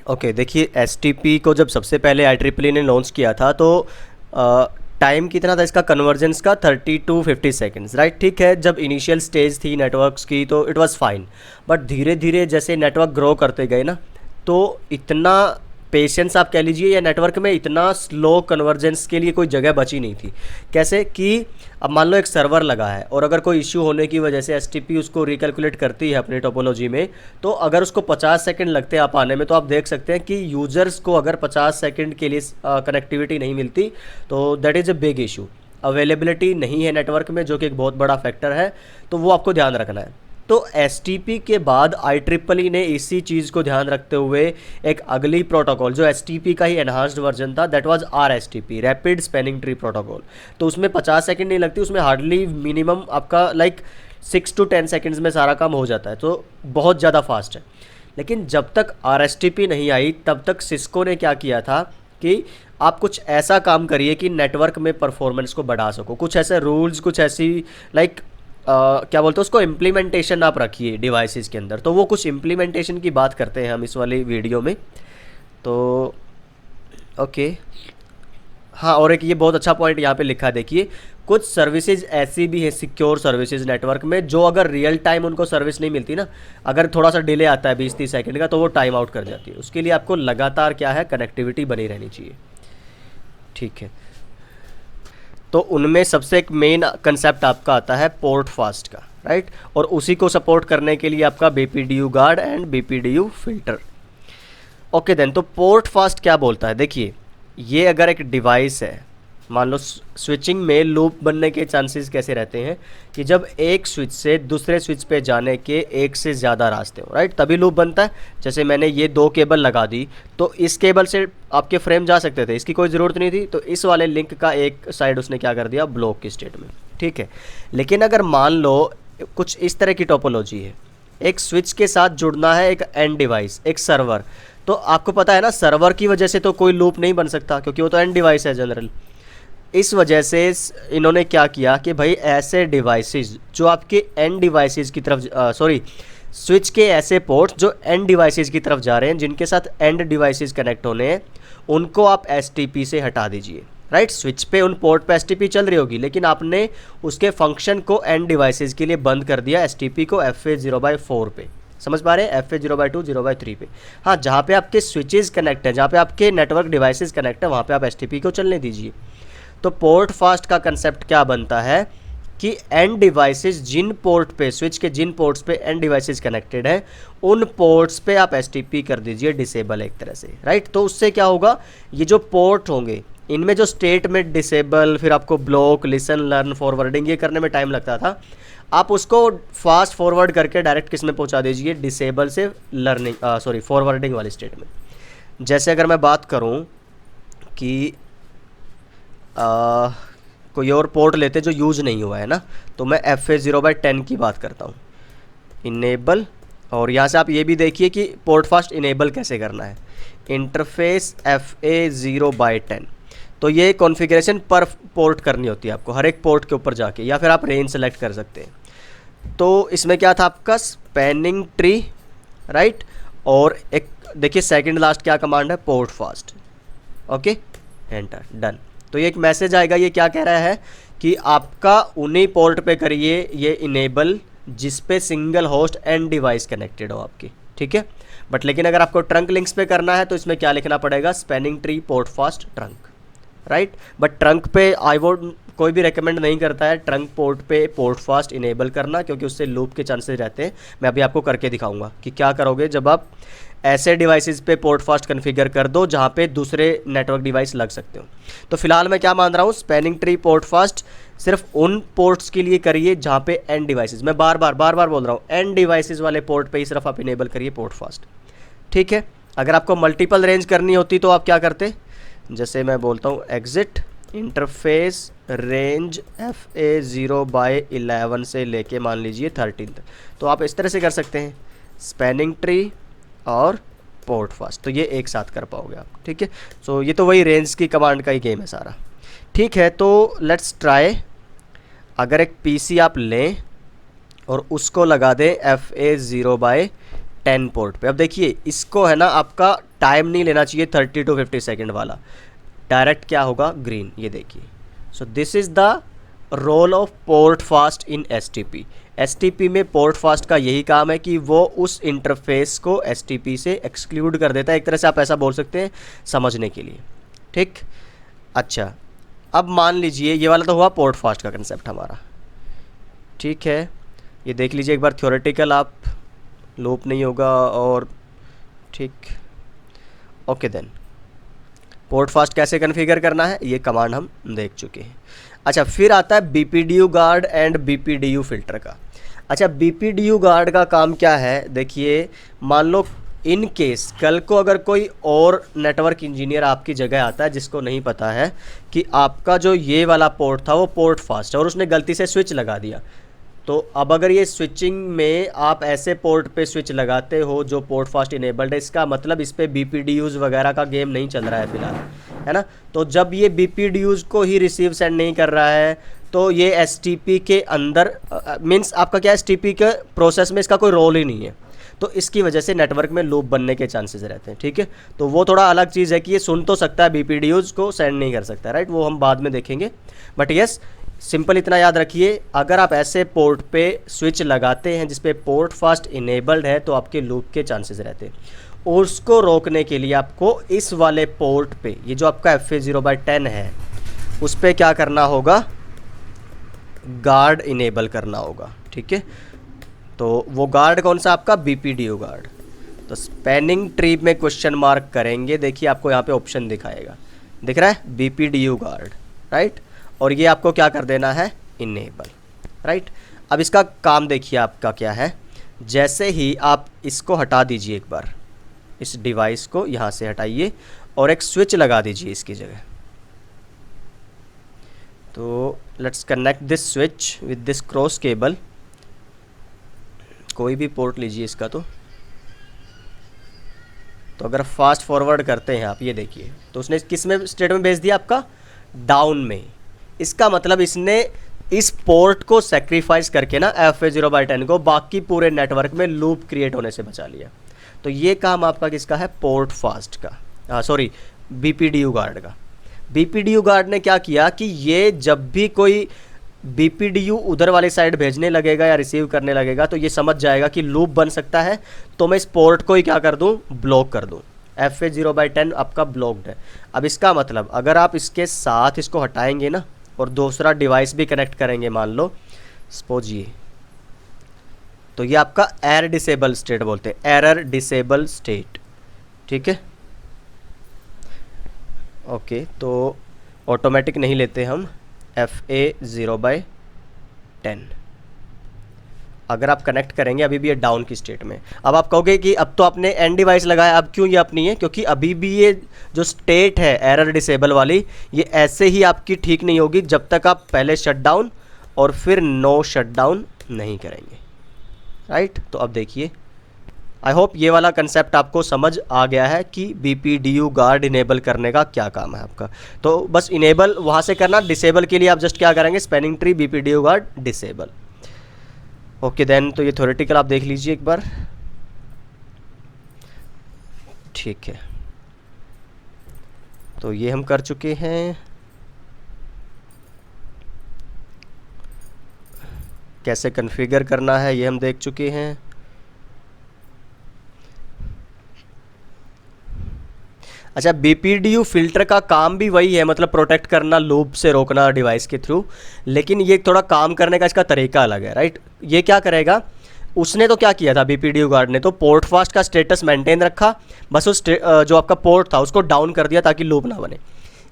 Okay, देखिए STP को जब सबसे पहले IEEE ने लॉन्च किया था तो टाइम कितना था इसका कन्वर्जेंस का, 30 to 50 सेकेंड्स, राइट। ठीक है, जब इनिशियल स्टेज थी नेटवर्क्स की तो इट वाज फाइन, बट धीरे धीरे जैसे नेटवर्क ग्रो करते गए ना, तो इतना पेशेंस आप कह लीजिए, या नेटवर्क में इतना स्लो कन्वर्जेंस के लिए कोई जगह बची नहीं थी। कैसे कि अब मान लो एक सर्वर लगा है और अगर कोई इश्यू होने की वजह से एसटीपी उसको रिकैलकुलेट करती है अपनी टोपोलॉजी में, तो अगर उसको 50 सेकंड लगते हैं आप आने में, तो आप देख सकते हैं कि यूज़र्स को अगर 50 सेकंड के लिए कनेक्टिविटी नहीं मिलती तो that is a big issue. Availability नहीं है नेटवर्क में, जो कि एक बहुत बड़ा फैक्टर है, तो वो आपको ध्यान रखना है। तो एसटीपी के बाद IEEE ने इसी चीज़ को ध्यान रखते हुए एक अगली प्रोटोकॉल, जो एसटीपी का ही एनहांस्ड वर्जन था, that was RSTP, rapid spanning tree protocol. तो उसमें 50 सेकंड नहीं लगती, उसमें हार्डली मिनिमम आपका लाइक 6 to 10 सेकंड्स में सारा काम हो जाता है, तो बहुत ज़्यादा फास्ट है। लेकिन जब तक RSTP नहीं आई तब तक सिस्को ने क्या किया था कि आप कुछ ऐसा काम करिए कि नेटवर्क में परफॉर्मेंस को बढ़ा सको, कुछ ऐसे रूल्स, कुछ ऐसी लाइक क्या बोलते हैं उसको, इम्प्लीमेंटेशन आप रखिए डिवाइसेस के अंदर। तो वो कुछ इम्प्लीमेंटेशन की बात करते हैं हम इस वाली वीडियो में। तो ओके, हाँ, और एक ये बहुत अच्छा पॉइंट यहाँ पे लिखा है, देखिए कुछ सर्विसेज ऐसी भी है सिक्योर सर्विसेज नेटवर्क में, जो अगर रियल टाइम उनको सर्विस नहीं मिलती ना, अगर थोड़ा सा डिले आता है 20-30 सेकंड का, तो वो टाइम आउट कर जाती है। उसके लिए आपको लगातार क्या है, कनेक्टिविटी बनी रहनी चाहिए। ठीक है, तो उनमें सबसे एक मेन कंसेप्ट आपका आता है पोर्ट फास्ट का, राइट। और उसी को सपोर्ट करने के लिए आपका BPDU guard and BPDU filter. Okay then, तो पोर्ट फास्ट क्या बोलता है, देखिए ये अगर एक डिवाइस है, मान लो स्विचिंग में लूप बनने के चांसेस कैसे रहते हैं कि जब एक स्विच से दूसरे स्विच पे जाने के एक से ज़्यादा रास्ते हो, राइट, तभी लूप बनता है। जैसे मैंने ये 2 केबल लगा दी, तो इस केबल से आपके फ्रेम जा सकते थे, इसकी कोई ज़रूरत नहीं थी, तो इस वाले लिंक का एक साइड उसने क्या कर दिया, ब्लॉक की स्टेट में। ठीक है, लेकिन अगर मान लो कुछ इस तरह की टोपोलॉजी है, एक स्विच के साथ जुड़ना है एक एंड डिवाइस, एक सर्वर, तो आपको पता है ना सर्वर की वजह से तो कोई लूप नहीं बन सकता, क्योंकि वो तो एंड डिवाइस है जनरल। इस वजह से इन्होंने क्या किया कि भाई ऐसे डिवाइसेस जो आपके एंड डिवाइसेस की तरफ सॉरी स्विच के ऐसे पोर्ट्स जो एंड डिवाइसेस की तरफ जा रहे हैं, जिनके साथ एंड डिवाइसेस कनेक्ट होने हैं, उनको आप एसटीपी से हटा दीजिए, राइट। स्विच पे उन पोर्ट पे एसटीपी चल रही होगी, लेकिन आपने उसके फंक्शन को एंड डिवाइसेस के लिए बंद कर दिया, एसटीपी को FA0/4 पे। समझ पा रहे हैं, FA0/2 0/3 पे। हाँ, जहाँ पे आपके स्विचेस कनेक्ट है, जहाँ पे आपके नेटवर्क डिवाइसेस कनेक्ट है, वहाँ पे आप एसटीपी को चलने दीजिए। तो पोर्ट फास्ट का कंसेप्ट क्या बनता है कि एंड डिवाइसेस जिन पोर्ट पे, स्विच के जिन पोर्ट्स पे एंड डिवाइसेस कनेक्टेड है, उन पोर्ट्स पे आप एसटीपी कर दीजिए डिसेबल एक तरह से, राइट। तो उससे क्या होगा, ये जो पोर्ट होंगे इनमें जो स्टेट में डिसेबल, फिर आपको ब्लॉक, लिसन, लर्न, फॉरवर्डिंग ये करने में टाइम लगता था, आप उसको फास्ट फॉरवर्ड करके डायरेक्ट किस में पहुंचा दीजिए, डिसेबल से लर्निंग फॉरवर्डिंग वाली स्टेट में। जैसे अगर मैं बात करूं कि कोई और पोर्ट लेते जो यूज़ नहीं हुआ है ना, तो मैं FA0/10 की बात करता हूँ, इनेबल। और यहाँ से आप ये भी देखिए कि पोर्ट फास्ट इनेबल कैसे करना है, इंटरफेस FA0/10। तो ये कॉन्फ़िगरेशन पर पोर्ट करनी होती है आपको, हर एक पोर्ट के ऊपर जाके, या फिर आप रेंज सेलेक्ट कर सकते हैं। तो इसमें क्या था आपका, स्पैनिंग ट्री, राइट। और एक देखिए सेकंड लास्ट क्या कमांड है, port fast. Okay, enter, done. तो ये एक मैसेज आएगा, ये क्या कह रहा है कि आपका उन्हीं पोर्ट पे करिए ये इनेबल जिस पे single host and device connected हो आपकी, ठीक है। बट लेकिन अगर आपको ट्रंक लिंक्स पे करना है तो इसमें क्या लिखना पड़ेगा, spanning tree port fast trunk, right. But trunk पे आई वोट कोई भी रेकमेंड नहीं करता है ट्रंक पोर्ट पे पोर्ट फास्ट इनेबल करना, क्योंकि उससे लूप के चांसेस रहते हैं। मैं अभी आपको करके दिखाऊंगा कि क्या करोगे जब आप ऐसे डिवाइसेस पे पोर्ट फास्ट कन्फिगर कर दो जहाँ पे दूसरे नेटवर्क डिवाइस लग सकते हो। तो फिलहाल मैं क्या मान रहा हूँ, स्पैनिंग ट्री पोर्ट फास्ट सिर्फ उन पोर्ट्स के लिए करिए जहाँ पे एंड डिवाइसेस, मैं बार बार बोल रहा हूँ, एंड डिवाइसेस वाले पोर्ट पे ही सिर्फ आप इनेबल करिए पोर्ट फास्ट, ठीक है। अगर आपको मल्टीपल रेंज करनी होती तो आप क्या करते, जैसे मैं बोलता हूँ एग्जिट इंटरफेस रेंज FA0/11 से लेके मान लीजिए 13 तक, तो आप इस तरह से कर सकते हैं, स्पैनिंग ट्री और पोर्ट फास्ट, तो ये एक साथ कर पाओगे आप, ठीक है। सो ये तो वही रेंज की कमांड का ही गेम है सारा, ठीक है। तो लेट्स ट्राई, अगर एक पीसी आप लें और उसको लगा दें FA0/10 पोर्ट पे, अब देखिए इसको है ना आपका टाइम नहीं लेना चाहिए 30 to 50 सेकेंड वाला, डायरेक्ट क्या होगा ग्रीन, ये देखिए। So this is the role of port fast in STP. STP में पोर्ट फास्ट का यही काम है कि वो उस इंटरफेस को एसटीपी से एक्सक्लूड कर देता है, एक तरह से आप ऐसा बोल सकते हैं समझने के लिए, ठीक। अच्छा, अब मान लीजिए ये वाला तो हुआ पोर्ट फास्ट का कंसेप्ट हमारा, ठीक है। ये देख लीजिए एक बार थ्योरेटिकल, आप लूप नहीं होगा और ठीक, ओके देन पोर्ट फास्ट कैसे कन्फिगर करना है ये कमांड हम देख चुके हैं। अच्छा, फिर आता है BPDU guard and BPDU filter का। अच्छा, बीपीडीयू गार्ड का काम क्या है, देखिए मान लो इन केस कल को अगर कोई और नेटवर्क इंजीनियर आपकी जगह आता है जिसको नहीं पता है कि आपका जो ये वाला पोर्ट था वो पोर्ट फास्ट है और उसने गलती से स्विच लगा दिया, तो अब अगर ये स्विचिंग में आप ऐसे पोर्ट पे स्विच लगाते हो जो पोर्ट फास्ट इनेबल्ड है, इसका मतलब इस पर बीपीडीयूज़ वगैरह का गेम नहीं चल रहा है फिलहाल, है ना। तो जब ये बीपीडीयूज़ को ही रिसीव सेंड नहीं कर रहा है तो ये एसटीपी के अंदर मीन्स आपका क्या एसटीपी के प्रोसेस में इसका कोई रोल ही नहीं है, तो इसकी वजह से नेटवर्क में लूप बनने के चांसेस रहते हैं, ठीक है। तो वो थोड़ा अलग चीज़ है कि ये सुन तो सकता है, बीपीडीयूज़ को सेंड नहीं कर सकता, राइट, वो हम बाद में देखेंगे। बट यस, सिंपल इतना याद रखिए, अगर आप ऐसे पोर्ट पे स्विच लगाते हैं जिस पे पोर्ट फास्ट इनेबल्ड है तो आपके लूप के चांसेस रहते हैं, और उसको रोकने के लिए आपको इस वाले पोर्ट पे, ये जो आपका FA0/10 है, उस पर क्या करना होगा, गार्ड इनेबल करना होगा, ठीक है। तो वो गार्ड कौन सा, आपका बीपीडीयू गार्ड। तो स्पैनिंग ट्री में क्वेश्चन मार्क करेंगे, देखिए आपको यहाँ पे ऑप्शन दिखाएगा, दिख रहा है बीपीडीयू गार्ड, राइट, और ये आपको क्या कर देना है, इनेबल, राइट। अब इसका काम देखिए आपका क्या है, जैसे ही आप इसको हटा दीजिए एक बार, इस डिवाइस को यहाँ से हटाइए और एक स्विच लगा दीजिए इसकी जगह। तो let's connect this switch with this cross cable, कोई भी पोर्ट लीजिए इसका। तो अगर फास्ट फॉरवर्ड करते हैं आप, ये देखिए, तो उसने किस में स्टेट में भेज दिया, आपका डाउन में। इसका मतलब इसने इस पोर्ट को सेक्रीफाइस करके ना FA0/10 को बाकी पूरे नेटवर्क में लूप क्रिएट होने से बचा लिया। तो ये काम आपका किसका है, पोर्ट फास्ट का, सॉरी बीपीडीयू गार्ड का। बीपीडीयू गार्ड ने क्या किया कि ये जब भी कोई बीपीडीयू उधर वाली साइड भेजने लगेगा या रिसीव करने लगेगा तो ये समझ जाएगा कि लूप बन सकता है, तो मैं इस पोर्ट को ही क्या कर दूं, ब्लॉक कर दूं। FA0/10 आपका ब्लॉक्ड है। अब इसका मतलब अगर आप इसके साथ इसको हटाएंगे ना और दूसरा डिवाइस भी कनेक्ट करेंगे, मान लो सपोज ये, तो ये आपका एरर डिसेबल स्टेट बोलते हैं, एरर डिसेबल स्टेट, ठीक है। ओके, तो ऑटोमेटिक नहीं लेते हम, FA0/10 अगर आप कनेक्ट करेंगे अभी भी ये डाउन की स्टेट में। अब आप कहोगे कि अब तो आपने एंड डिवाइस लगाया, अब क्यों ये अपनी है, क्योंकि अभी भी ये जो स्टेट है एरर डिसेबल वाली, ये ऐसे ही आपकी ठीक नहीं होगी जब तक आप पहले शट डाउन और फिर नो शट डाउन नहीं करेंगे, राइट। तो अब देखिए, आई होप ये वाला कंसेप्ट आपको समझ आ गया है कि बीपीडीयू गार्ड इनेबल करने का क्या काम है आपका। तो बस इनेबल वहाँ से करना, डिसेबल के लिए आप जस्ट क्या करेंगे, spanning tree BPDU guard disable. Okay then, तो ये थ्योरेटिकल आप देख लीजिए एक बार, ठीक है। तो ये हम कर चुके हैं, कैसे कॉन्फ़िगर करना है ये हम देख चुके हैं। अच्छा, बीपीडीयू फिल्टर का काम भी वही है, मतलब प्रोटेक्ट करना, लूप से रोकना डिवाइस के थ्रू, लेकिन ये थोड़ा काम करने का इसका तरीका अलग है, राइट। ये क्या करेगा, उसने तो क्या किया था बीपीडीयू गार्ड ने, तो पोर्ट फास्ट का स्टेटस मेंटेन रखा, बस उस जो आपका पोर्ट था उसको डाउन कर दिया ताकि लूप ना बने।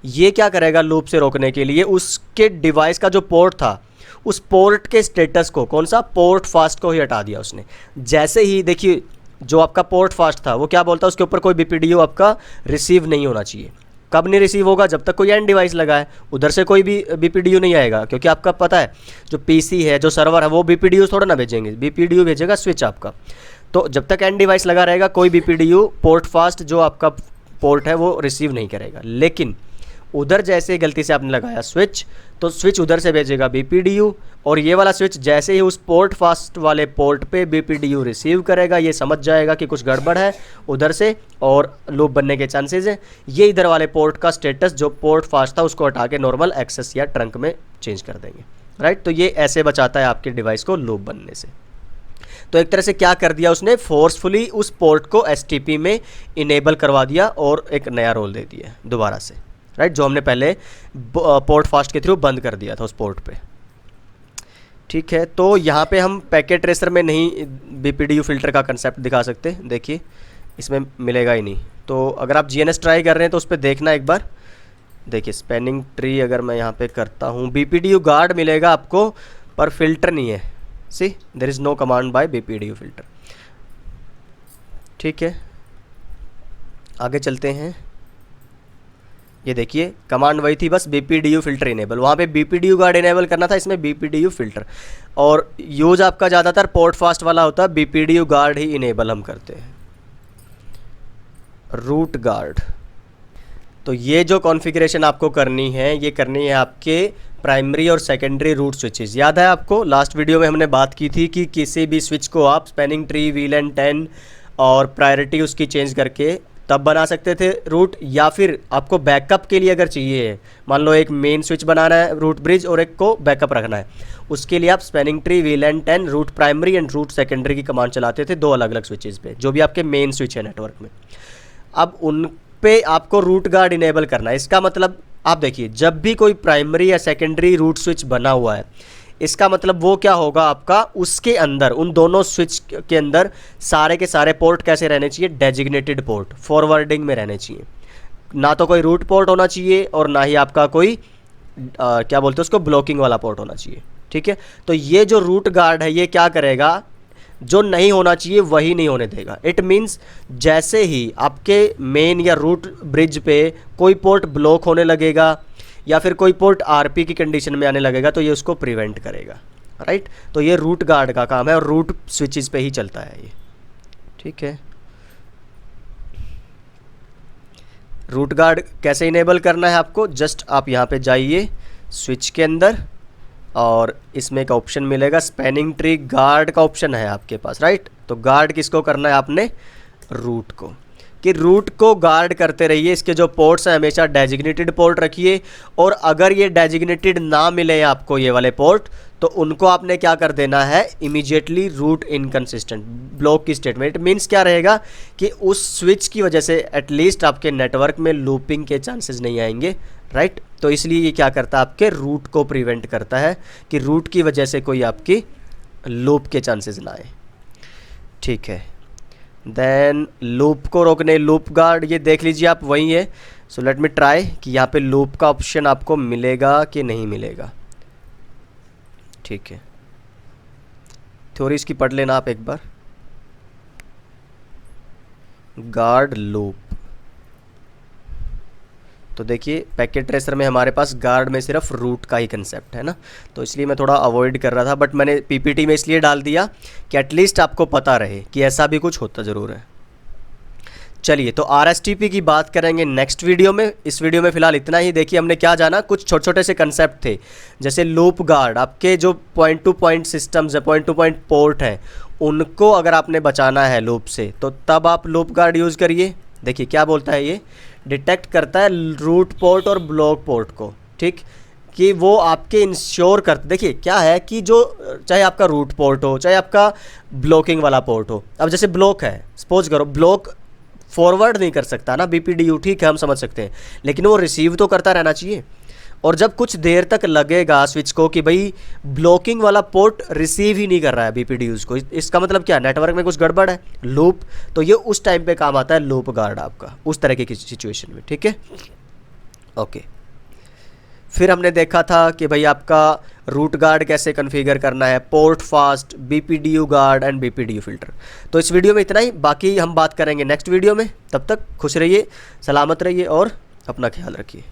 ये क्या करेगा, लूप से रोकने के लिए उसके डिवाइस का जो पोर्ट था उस पोर्ट के स्टेटस को, कौन सा, पोर्ट फास्ट को ही हटा दिया उसने। जैसे ही देखिए जो आपका पोर्ट फास्ट था वो क्या बोलता है, उसके ऊपर कोई बीपीडीयू आपका रिसीव नहीं होना चाहिए। कब नहीं रिसीव होगा, जब तक कोई एंड डिवाइस लगा है, उधर से कोई भी बीपीडीयू नहीं आएगा, क्योंकि आपका पता है जो पीसी है, जो सर्वर है, वो बीपीडीयू थोड़ा ना भेजेंगे, बीपीडीयू भेजेगा स्विच आपका। तो जब तक एंड डिवाइस लगा रहेगा कोई बीपीडीयू पोर्ट फास्ट जो आपका पोर्ट है वो रिसीव नहीं करेगा। लेकिन उधर जैसे ही गलती से आपने लगाया स्विच, तो स्विच उधर से भेजेगा BPDU, और ये वाला स्विच जैसे ही उस पोर्ट फास्ट वाले पोर्ट पे BPDU रिसीव करेगा, ये समझ जाएगा कि कुछ गड़बड़ है उधर से और लूप बनने के चांसेस हैं। ये इधर वाले पोर्ट का स्टेटस जो पोर्ट फास्ट था उसको हटा के नॉर्मल एक्सेस या ट्रंक में चेंज कर देंगे, राइट। तो ये ऐसे बचाता है आपके डिवाइस को लूप बनने से। तो एक तरह से क्या कर दिया उसने, फोर्सफुली उस पोर्ट को STP में इनेबल करवा दिया और एक नया रोल दे दिया दोबारा से, राइट, जो हमने पहले पोर्ट फास्ट के थ्रू बंद कर दिया था उस पोर्ट पे। ठीक है, तो यहाँ पे हम पैकेट ट्रेसर में नहीं BPDU फ़िल्टर का कंसेप्ट दिखा सकते, देखिए इसमें मिलेगा ही नहीं। तो अगर आप GNS ट्राई कर रहे हैं तो उस पर देखना एक बार, देखिए स्पैनिंग ट्री अगर मैं यहाँ पे करता हूँ, BPDU गार्ड मिलेगा आपको पर फिल्टर नहीं है। See there is no command by BPDU filter. ठीक है, आगे चलते हैं। ये देखिए कमांड वही थी, बस BPDU फ़िल्टर इनेबल, वहाँ पे BPDU गार्ड इनेबल करना था, इसमें BPDU फ़िल्टर। और यूज आपका ज़्यादातर पोर्ट फास्ट वाला होता है, BPDU गार्ड ही इनेबल हम करते हैं। रूट गार्ड, तो ये जो कॉन्फ़िगरेशन आपको करनी है ये करनी है आपके प्राइमरी और सेकेंडरी रूट स्विचेस। याद है आपको लास्ट वीडियो में हमने बात की थी कि किसी भी स्विच को आप स्पैनिंग ट्री, VLAN 10 और प्रायोरिटी उसकी चेंज करके तब बना सकते थे रूट, या फिर आपको बैकअप के लिए अगर चाहिए, मान लो एक मेन स्विच बनाना है रूट ब्रिज और एक को बैकअप रखना है, उसके लिए आप spanning tree, VLAN 10, root primary and root secondary की कमांड चलाते थे दो अलग अलग स्विचेस पे, जो भी आपके मेन स्विच है नेटवर्क में। अब उन पे आपको रूट गार्ड इनेबल करना है। इसका मतलब आप देखिए, जब भी कोई प्राइमरी या सेकेंडरी रूट स्विच बना हुआ है, इसका मतलब वो क्या होगा आपका, उसके अंदर उन दोनों स्विच के अंदर सारे के सारे पोर्ट कैसे रहने चाहिए, डेजिग्नेटेड पोर्ट, फॉरवर्डिंग में रहने चाहिए। ना तो कोई रूट पोर्ट होना चाहिए और ना ही आपका कोई क्या बोलते हैं उसको, ब्लॉकिंग वाला पोर्ट होना चाहिए। ठीक है, तो ये जो रूट गार्ड है ये क्या करेगा, जो नहीं होना चाहिए वही नहीं होने देगा। इट मीन्स जैसे ही आपके मेन या रूट ब्रिज पे कोई पोर्ट ब्लॉक होने लगेगा या फिर कोई पोर्ट RP की कंडीशन में आने लगेगा तो ये उसको प्रिवेंट करेगा, राइट। तो ये रूट गार्ड का काम है और रूट स्विचेस पे ही चलता है ये। ठीक है, रूट गार्ड कैसे इनेबल करना है आपको, जस्ट आप यहाँ पे जाइए स्विच के अंदर और इसमें एक ऑप्शन मिलेगा स्पैनिंग ट्री गार्ड का ऑप्शन है आपके पास, राइट। तो गार्ड किसको करना है आपने, रूट को, कि रूट को गार्ड करते रहिए। इसके जो पोर्ट्स हैं हमेशा डेजिग्नेटेड पोर्ट रखिए, और अगर ये डेजिग्नेटेड ना मिले आपको ये वाले पोर्ट, तो उनको आपने क्या कर देना है, इमीडिएटली रूट इनकंसिस्टेंट, ब्लॉक की स्टेट में। इट मीन्स क्या रहेगा कि उस स्विच की वजह से एटलीस्ट आपके नेटवर्क में लूपिंग के चांसेस नहीं आएंगे, राइट। तो इसलिए ये क्या करता है, आपके रूट को प्रिवेंट करता है कि रूट की वजह से कोई आपकी लूप के चांसेस ना आए। ठीक है, देन लूप को रोकने लूप गार्ड, ये देख लीजिए आप वही है। सो लेट मी ट्राई कि यहाँ पे लूप का ऑप्शन आपको मिलेगा कि नहीं मिलेगा। ठीक है, थ्योरी इसकी पढ़ लेना आप एक बार, गार्ड लूप। तो देखिए पैकेट ट्रेसर में हमारे पास गार्ड में सिर्फ रूट का ही कंसेप्ट है ना, तो इसलिए मैं थोड़ा अवॉइड कर रहा था, बट मैंने PPT में इसलिए डाल दिया कि एटलीस्ट आपको पता रहे कि ऐसा भी कुछ होता ज़रूर है। चलिए, तो RSTP की बात करेंगे नेक्स्ट वीडियो में। इस वीडियो में फ़िलहाल इतना ही। देखिए हमने क्या जाना, कुछ छोटे छोटे से कंसेप्ट थे, जैसे लूप गार्ड, आपके जो पॉइंट टू पॉइंट सिस्टम्स है, पॉइंट टू पॉइंट पोर्ट हैं, उनको अगर आपने बचाना है लूप से तो तब आप लूप गार्ड यूज़ करिए। देखिए क्या बोलता है, ये डिटेक्ट करता है रूट पोर्ट और ब्लॉक पोर्ट को, ठीक, कि वो आपके इंश्योर करते। देखिए क्या है कि जो चाहे आपका रूट पोर्ट हो चाहे आपका ब्लॉकिंग वाला पोर्ट हो, अब जैसे ब्लॉक है, सपोज करो ब्लॉक फॉरवर्ड नहीं कर सकता ना BPDU, ठीक है हम समझ सकते हैं, लेकिन वो रिसीव तो करता रहना चाहिए। और जब कुछ देर तक लगेगा स्विच को कि भाई ब्लॉकिंग वाला पोर्ट रिसीव ही नहीं कर रहा है BPDUs को, इसका मतलब क्या, नेटवर्क में कुछ गड़बड़ है, लूप, तो ये उस टाइम पे काम आता है लूप गार्ड आपका, उस तरह की सिचुएशन में। ठीक है, ओके। फिर हमने देखा था कि भाई आपका रूट गार्ड कैसे कॉन्फ़िगर करना है, port fast, BPDU guard and BPDU filter. तो इस वीडियो में इतना ही, बाकी हम बात करेंगे नेक्स्ट वीडियो में। तब तक खुश रहिए, सलामत रहिए और अपना ख्याल रखिए।